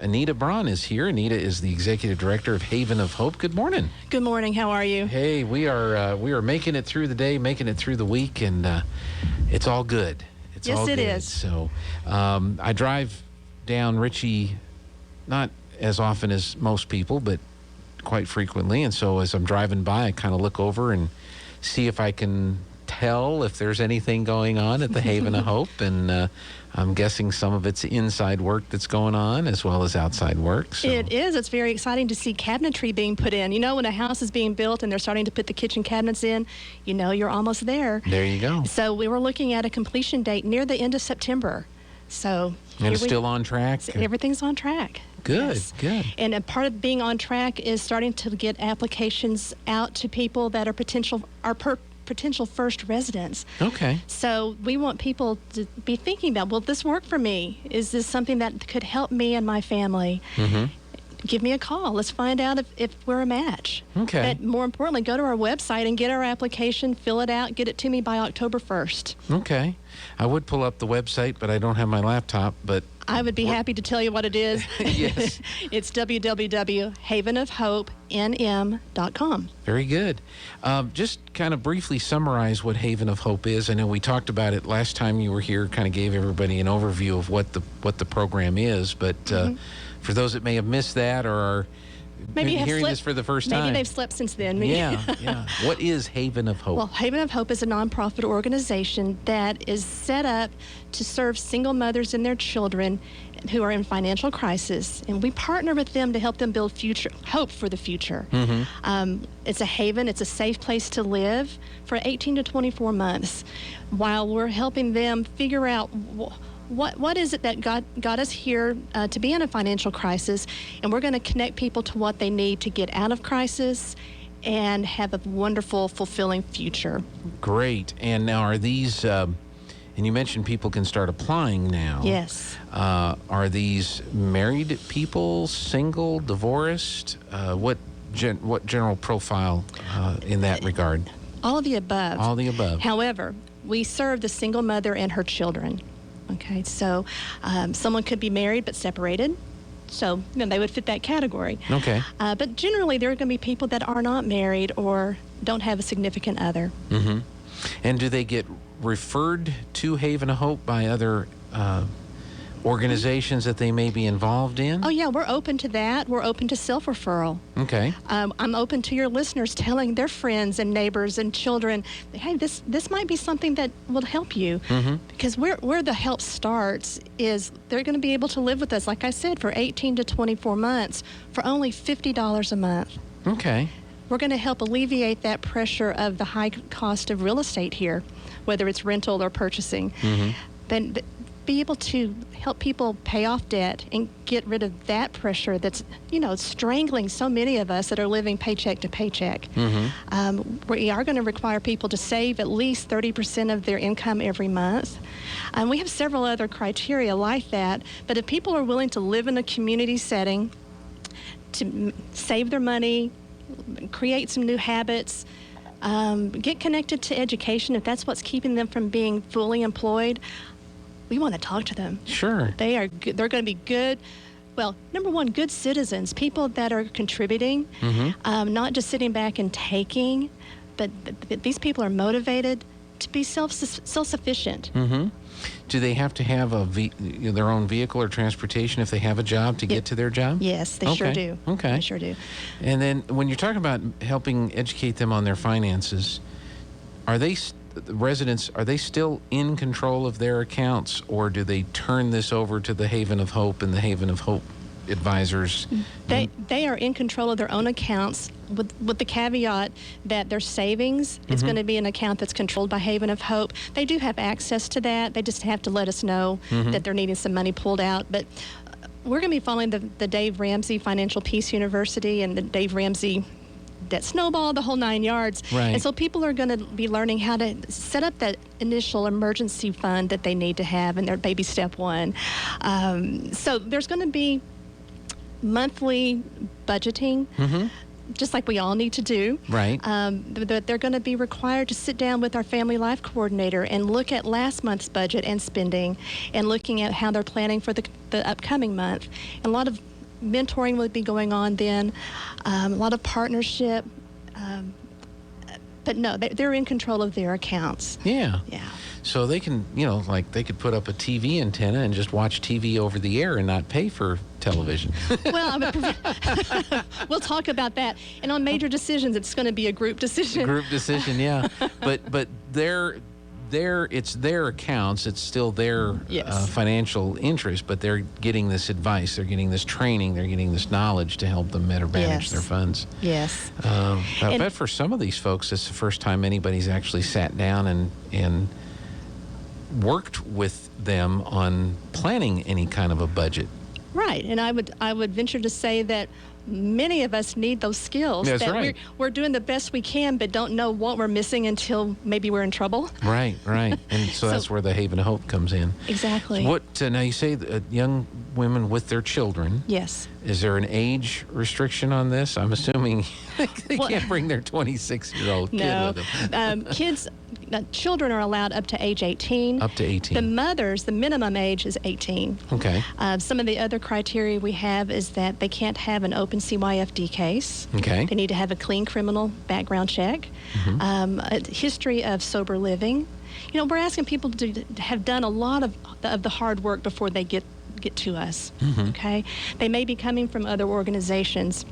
Anita Braun is here. Anita is the executive director of Haven of Hope. Good morning. Good morning. How are you? Hey, we are making it through the day, making it through the week, and it's all good. It's yes, all it good. is. So I drive down Ritchie not as often as most people, but quite frequently. And so as I'm driving by, I kind of look over and see if I can tell if there's anything going on at the Haven of Hope. And I'm guessing some of it's inside work that's going on as well as outside work. So. It is. It's very exciting to see cabinetry being put in. You know, when a house is being built and they're starting to put the kitchen cabinets in, you know you're almost there. There you go. So we were looking at a completion date near the end of September. So and it's still on track? Everything's on track. Good, yes. Good. And a part of being on track is starting to get applications out to people that are potential first residents. Okay. So we want people to be thinking about, will this work for me? Is this something that could help me and my family? Mm-hmm. Give me a call. Let's find out if we're a match. Okay. But more importantly, go to our website and get our application, fill it out, get it to me by October 1st. Okay. I would pull up the website, but I don't have my laptop, but... I would be happy to tell you what it is. Yes. It's www.havenofhopenm.com. Very good. Just kind of briefly summarize what Haven of Hope is. I know we talked about it last time you were here, kind of gave everybody an overview of what the program is, but for those that may have missed that or are maybe hearing this for the first time. Maybe they've slept since then. Yeah. What is Haven of Hope? Well, Haven of Hope is a nonprofit organization that is set up to serve single mothers and their children who are in financial crisis, and we partner with them to help them build hope for the future. Mm-hmm. It's a haven, it's a safe place to live for 18 to 24 months while we're helping them figure out what is it that got us here to be in a financial crisis, and we're going to connect people to what they need to get out of crisis and have a wonderful, fulfilling future. Great. And now are these, and you mentioned people can start applying now. Yes. Are these married people, single, divorced? What general profile in that regard? All of the above. All the above. However, we serve the single mother and her children. Okay, so someone could be married but separated, so they would fit that category. Okay. But generally, there are going to be people that are not married or don't have a significant other. Mm-hmm. And do they get referred to Haven of Hope by other organizations that they may be involved in? Oh, yeah, we're open to that. We're open to self-referral. Okay. I'm open to your listeners telling their friends and neighbors and children, hey, this might be something that will help you. Mm-hmm. Because where the help starts is they're going to be able to live with us, like I said, for 18 to 24 months for only $50 a month. Okay. We're going to help alleviate that pressure of the high cost of real estate here, whether it's rental or purchasing. Mm-hmm. Then be able to help people pay off debt and get rid of that pressure that's, strangling so many of us that are living paycheck to paycheck. Mm-hmm. We are going to require people to save at least 30% of their income every month. We have several other criteria like that, but if people are willing to live in a community setting, to save their money, create some new habits, get connected to education if that's what's keeping them from being fully employed, we want to talk to them. Sure. They're going to be good. Well, number one, good citizens, people that are contributing, mm-hmm. Not just sitting back and taking, but these people are motivated to be self-sufficient. Mm-hmm. Do they have to have their own vehicle or transportation if they have a job to get to their job? Yes, they sure do. Okay. They sure do. And then when you're talking about helping educate them on their finances, are residents still in control of their accounts, or do they turn this over to the Haven of Hope and the Haven of Hope advisors? They are in control of their own accounts with the caveat that their savings is going to be an account that's controlled by Haven of Hope. They do have access to that. They just have to let us know that they're needing some money pulled out. But we're going to be following the Dave Ramsey Financial Peace University and the Dave Ramsey that snowball, the whole 9 yards. Right. And so people are going to be learning how to set up that initial emergency fund that they need to have in their baby step one. So there's going to be monthly budgeting. just like we all need to do. Right. They're going to be required to sit down with our family life coordinator and look at last month's budget and spending, and looking at how they're planning for the upcoming month. And a lot of mentoring will be going on then, a lot of partnership. But no, they're in control of their accounts. Yeah. Yeah. So they can, like they could put up a TV antenna and just watch TV over the air and not pay for television. Well, we'll talk about that. And on major decisions, it's going to be a group decision. Group decision, yeah. But it's their accounts. It's still their Yes. financial interest, but they're getting this advice. They're getting this training. They're getting this knowledge to help them better manage Yes. their funds. Yes. I bet for some of these folks, it's the first time anybody's actually sat down and worked with them on planning any kind of a budget. Right. And I would venture to say that many of us need those skills. That's that right. We're doing the best we can, but don't know what we're missing until maybe we're in trouble. Right. And so that's where the Haven of Hope comes in. Exactly. What now you say young women with their children. Yes. Is there an age restriction on this? I'm assuming they can't bring their 26-year-old kid No. with them. Children are allowed up to age 18. Up to 18. The mothers, the minimum age is 18. Okay. Some of the other criteria we have is that they can't have an open CYFD case. Okay. They need to have a clean criminal background check, a history of sober living. We're asking people to have done a lot of the hard work before they get to us. Okay. They may be coming from other organizations.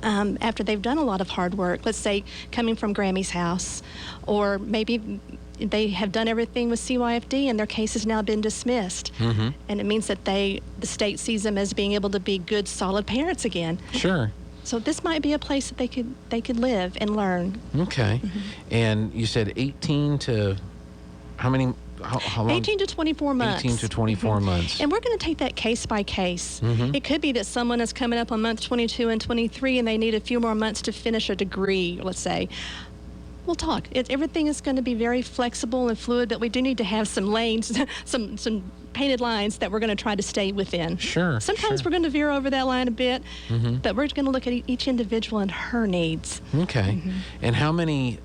After they've done a lot of hard work, let's say coming from Grammy's house, or maybe they have done everything with CYFD and their case has now been dismissed. And it means that the state sees them as being able to be good, solid parents again. Sure. So this might be a place that they could live and learn. Okay. And you said 18 to how many? How long? 18 to 24 months. 18 to 24 months. And we're going to take that case by case. It could be that someone is coming up on month 22 and 23 and they need a few more months to finish a degree, let's say. We'll talk. Everything is going to be very flexible and fluid, but we do need to have some lanes, some painted lines that we're going to try to stay within. Sure. Sometimes we're going to veer over that line a bit, but we're going to look at each individual and her needs. Okay. And how many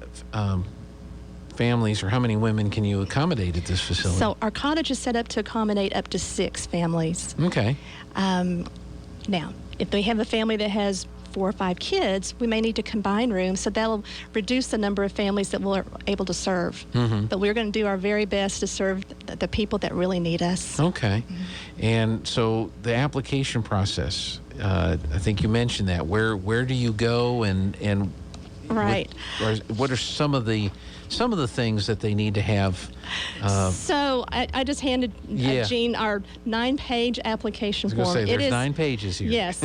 families or how many women can you accommodate at this facility? So our cottage is set up to accommodate up to 6 families. Okay. Now, if they have a family that has 4 or 5 kids, we may need to combine rooms, so that'll reduce the number of families that we're able to serve. But we're going to do our very best to serve the people that really need us. Okay. And so the application process, I think you mentioned that. Where do you go and Right. what are some of the things that they need to have? So I just handed Jean our 9-page application I was form. going to say, there's 9 pages here. Yes.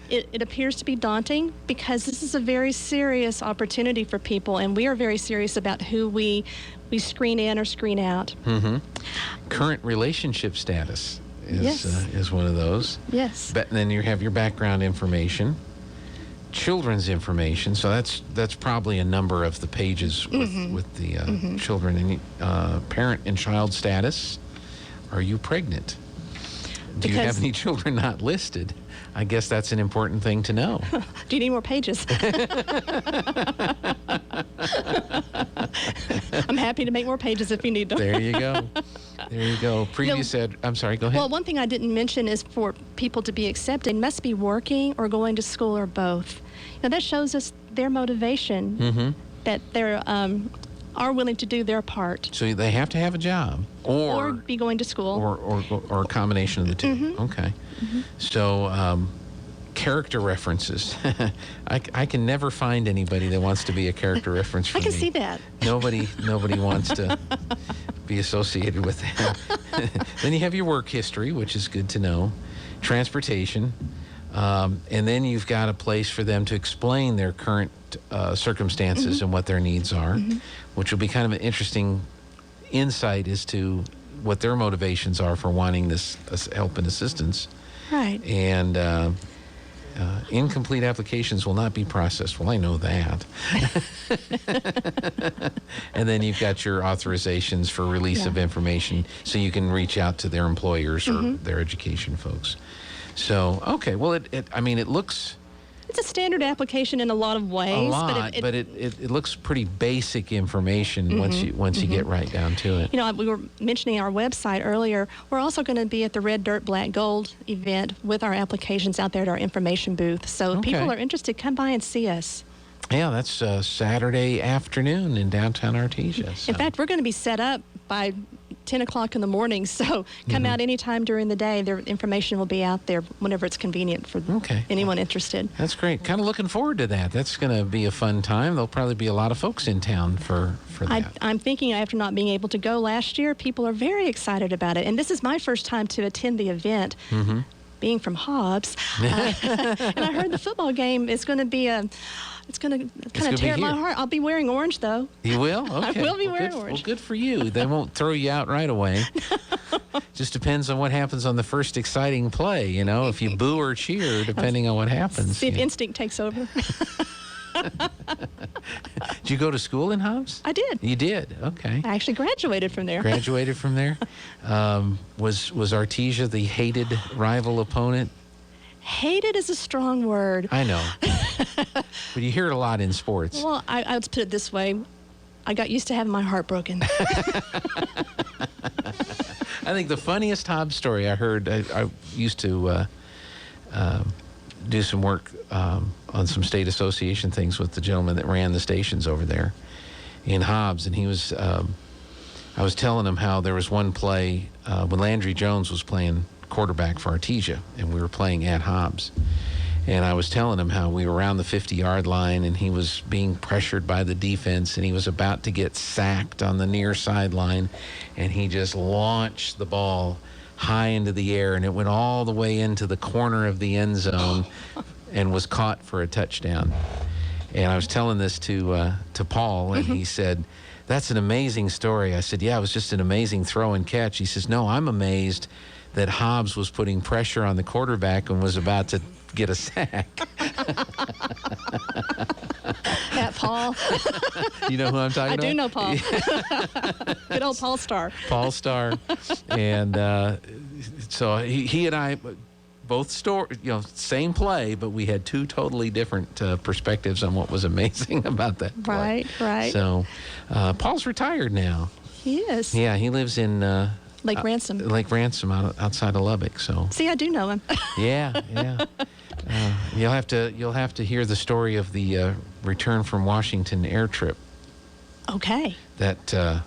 It appears to be daunting because this is a very serious opportunity for people, and we are very serious about who we screen in or screen out. Current relationship status Yes. is one of those. Yes. But then you have your background information. Children's information, so that's probably a number of the pages with the children and parent and child status. Are you pregnant? Do you have any children not listed? I guess that's an important thing to know. Do you need more pages? I'm happy to make more pages if you need them. There you go. There you go. I'm sorry, go ahead. Well, one thing I didn't mention is for people to be accepted, they must be working or going to school or both. That shows us their motivation, that they're are willing to do their part. So they have to have a job or be going to school. Or a combination of the two. Okay. So character references. I can never find anybody that wants to be a character reference for me. I can see that. Nobody wants to be associated with that. Then you have your work history, which is good to know. Transportation. And then you've got a place for them to explain their current circumstances and what their needs are, which will be kind of an interesting insight as to what their motivations are for wanting this help and assistance. Right. And incomplete applications will not be processed. Well, I know that. And then you've got your authorizations for release of information so you can reach out to their employers or their education folks. So, okay, well, it looks It's a standard application in a lot of ways. A lot, but it looks pretty basic information once you get right down to it. You know, we were mentioning our website earlier. We're also going to be at the Red Dirt Black Gold event with our applications out there at our information booth. So if people are interested, come by and see us. Yeah, that's Saturday afternoon in downtown Artesia. So. In fact, we're going to be set up by 10 o'clock in the morning, so come out anytime during the day. Their information will be out there whenever it's convenient for anyone interested. That's great. Kind of looking forward to that. That's going to be a fun time. There'll probably be a lot of folks in town for that. I'm thinking after not being able to go last year, people are very excited about it. And this is my first time to attend the event. Being from Hobbs, and I heard the football game is going to be it's going to kind of tear at my heart. I'll be wearing orange, though. You will? Okay. I will be wearing orange. Well, good for you. They won't throw you out right away. Just depends on what happens on the first exciting play, you know, if you boo or cheer, depending on what happens. See if instinct takes over. Did you go to school in Hobbs? I did. You did? Okay. I actually graduated from there. Graduated from there? Was Artesia the hated rival opponent? Hated is a strong word. I know. But you hear it a lot in sports. Well, I would put it this way. I got used to having my heart broken. I think the funniest Hobbs story I heard, I used to do some work on some state association things with the gentleman that ran the stations over there in Hobbs, and he was, I was telling him how there was one play when Landry Jones was playing quarterback for Artesia, and we were playing at Hobbs. And I was telling him how we were around the 50-yard line, and he was being pressured by the defense, and he was about to get sacked on the near sideline, and he just launched the ball high into the air, and it went all the way into the corner of the end zone and was caught for a touchdown. And I was telling this to Paul, and he said, "That's an amazing story." I said, "Yeah, it was just an amazing throw and catch." He says, "No, I'm amazed that Hobbs was putting pressure on the quarterback and was about to get a sack." That Paul. You know who I'm talking about? I do know Paul. Good old Paul Starr. Paul Starr. And so he and I both same play, but we had two totally different perspectives on what was amazing about that play. Right. So Paul's retired now. He is. Yeah, he lives in Lake Ransom. Lake Ransom, outside of Lubbock. So. See, I do know him. Yeah. You'll have to hear the story of the return from Washington air trip. Okay. That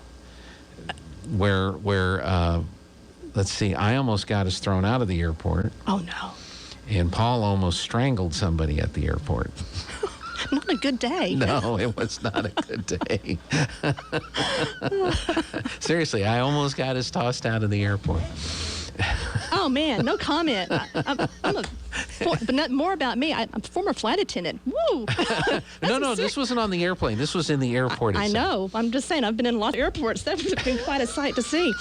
where let's see, I almost got us thrown out of the airport. Oh no. And Paul almost strangled somebody at the airport. Not a good day. No, it was not a good day. Seriously, I almost got us tossed out of the airport. Oh man, no comment. But not more about me. I'm a former flight attendant. Woo! No, this wasn't on the airplane. This was in the airport I itself. know. I'm just saying. I've been in a lot of airports. That's been quite a sight to see.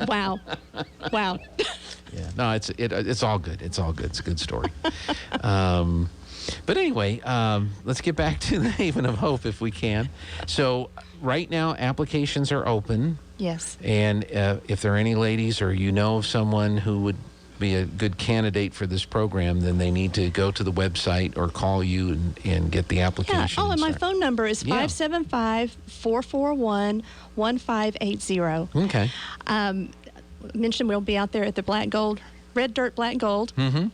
Wow. Yeah. No, it's all good. It's all good. It's a good story. But anyway, let's get back to the Haven of Hope if we can. So right now, applications are open. Yes. And if there are any ladies or you know of someone who would be a good candidate for this program, then they need to go to the website or call you and get the application. Yeah. Oh, and my phone number is 575-441-1580. Okay. Mentioned we'll be out there at the Red Dirt Black Gold. Mm-hmm.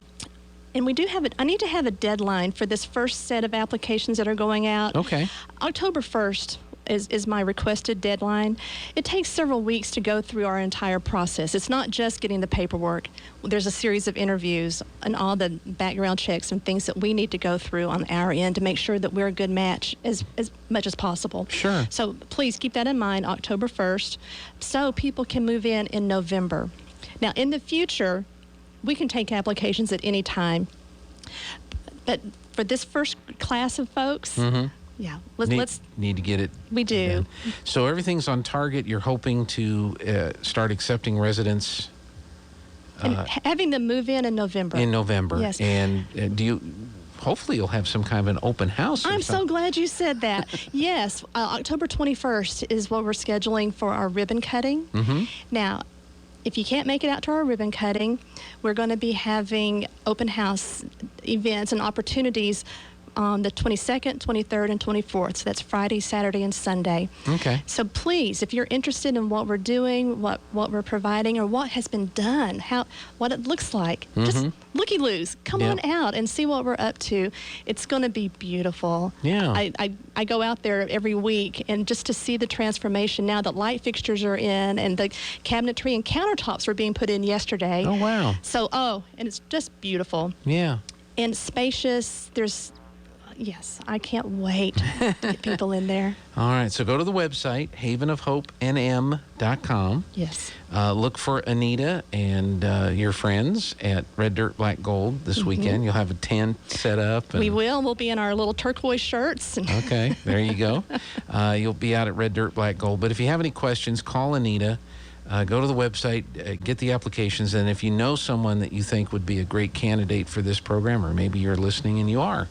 And we do have I need to have a deadline for this first set of applications that are going out. Okay. October 1st is my requested deadline. It takes several weeks to go through our entire process. It's not just getting the paperwork. There's a series of interviews and all the background checks and things that we need to go through on our end to make sure that we're a good match as much as possible. Sure. So please keep that in mind, October 1st, so people can move in November. Now, in the future, we can take applications at any time. But for this first class of folks, yeah, let's need to get it. We do. Done. So everything's on target. You're hoping to start accepting residents. And having them move in November. In November. Yes. And hopefully you'll have some kind of an open house. I'm so glad you said that. Yes, October 21st is what we're scheduling for our ribbon cutting. Mm-hmm. Now, If you can't make it out to our ribbon cutting, we're going to be having open house events and opportunities on the 22nd, 23rd, and 24th. So that's Friday, Saturday, and Sunday. Okay. So please, if you're interested in what we're doing, what we're providing, or what has been done, what it looks like, just looky-loos. Come on out and see what we're up to. It's going to be beautiful. Yeah. I go out there every week, and just to see the transformation now that light fixtures are in and the cabinetry and countertops were being put in yesterday. Oh, wow. So, and it's just beautiful. Yeah. And spacious. Yes, I can't wait to get people in there. All right, so go to the website, havenofhopenm.com. Yes. Look for Anita and your friends at Red Dirt Black Gold this weekend. You'll have a tent set up. We will. We'll be in our little turquoise shirts. Okay, there you go. You'll be out at Red Dirt Black Gold. But if you have any questions, call Anita. Go to the website, get the applications, and if you know someone that you think would be a great candidate for this program, or maybe you're listening and you are,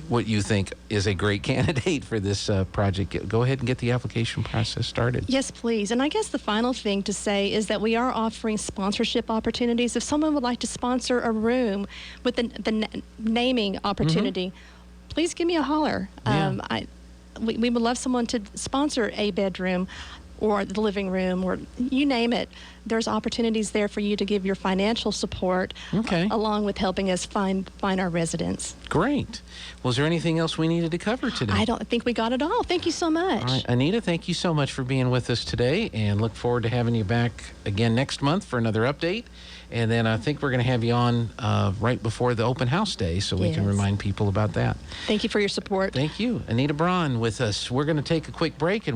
what you think is a great candidate for this project, go ahead and get the application process started. Yes, please. And I guess the final thing to say is that we are offering sponsorship opportunities. If someone would like to sponsor a room with the naming opportunity, please give me a holler. Yeah. We would love someone to sponsor a bedroom or the living room, or you name it. There's opportunities there for you to give your financial support, along with helping us find our residents. Great. Well, is there anything else we needed to cover today? I don't think we got it all. Thank you so much. All right, Anita, thank you so much for being with us today, and look forward to having you back again next month for another update. And then I think we're going to have you on right before the open house day, so we can remind people about that. Thank you for your support. Thank you. Anita Braun with us. We're going to take a quick break. And